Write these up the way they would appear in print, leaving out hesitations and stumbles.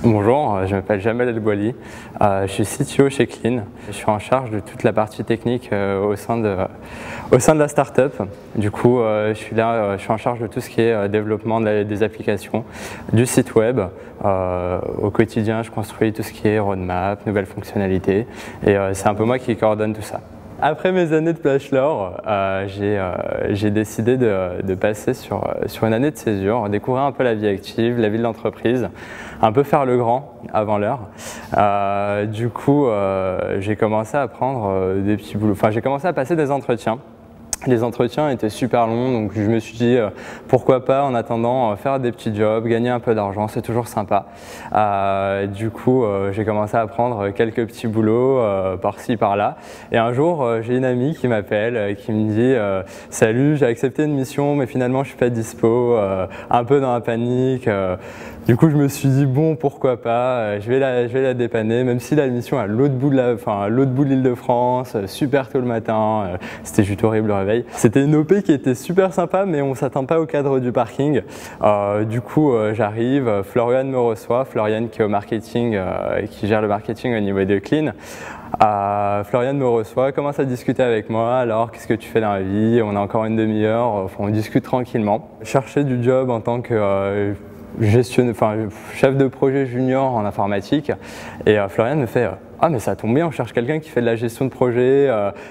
Bonjour, je m'appelle Jamel El-Bouali, je suis CTO chez Clean. Je suis en charge de toute la partie technique au sein de la startup. Du coup, je suis en charge de tout ce qui est développement des applications, du site web. Au quotidien, je construis tout ce qui est roadmap, nouvelles fonctionnalités, et c'est un peu moi qui coordonne tout ça. Après mes années de bachelor, j'ai décidé de passer sur une année de césure, découvrir un peu la vie active, la vie de l'entreprise, un peu faire le grand avant l'heure. Du coup, j'ai commencé à prendre des petits boulots, j'ai commencé à passer des entretiens. Les entretiens étaient super longs, donc je me suis dit pourquoi pas en attendant faire des petits jobs, gagner un peu d'argent, c'est toujours sympa. Du coup, j'ai commencé à prendre quelques petits boulots par-ci par-là. Et un jour, j'ai une amie qui m'appelle, qui me dit salut, j'ai accepté une mission, mais finalement je suis pas dispo, un peu dans la panique. Du coup, je me suis dit bon, pourquoi pas, je vais la dépanner, même si la mission est à l'autre bout de l'Île-de-France, super tôt le matin, c'était juste horrible le réveil. C'était une OP qui était super sympa, mais on ne s'attend pas au cadre du parking. Du coup, j'arrive, Florian me reçoit, Florian qui est au marketing, qui gère le marketing au niveau de Clean. Florian me reçoit, commence à discuter avec moi. Alors, qu'est-ce que tu fais dans la vie? On a encore une demi-heure, on discute tranquillement. Chercher du job en tant que chef de projet junior en informatique, et Florian me fait ah mais ça tombe bien, on cherche quelqu'un qui fait de la gestion de projet,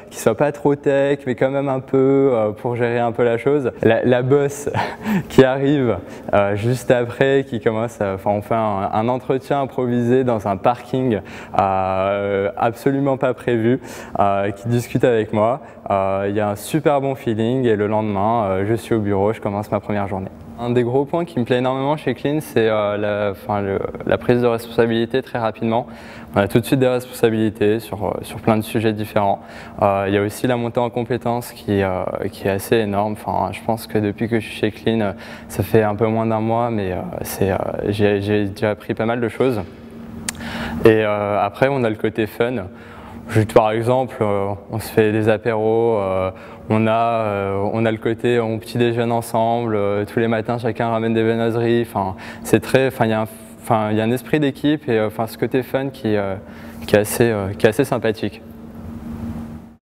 qui soit pas trop tech mais quand même un peu pour gérer un peu la chose. La boss qui arrive juste après, qui commence, on fait un entretien improvisé dans un parking absolument pas prévu, qui discute avec moi. Il y a un super bon feeling et le lendemain je suis au bureau, je commence ma première journée. Un des gros points qui me plaît énormément chez Clean, c'est la prise de responsabilité très rapidement. On a tout de suite des responsabilités sur plein de sujets différents. Il y a aussi la montée en compétences qui est assez énorme. Je pense que depuis que je suis chez Clean, ça fait un peu moins d'un mois, mais j'ai déjà appris pas mal de choses. Et après, on a le côté fun. Par exemple, on se fait des apéros, on a le côté on petit déjeune ensemble, tous les matins chacun ramène des viennoiseries. Il y a un esprit d'équipe et ce côté fun qui est assez sympathique.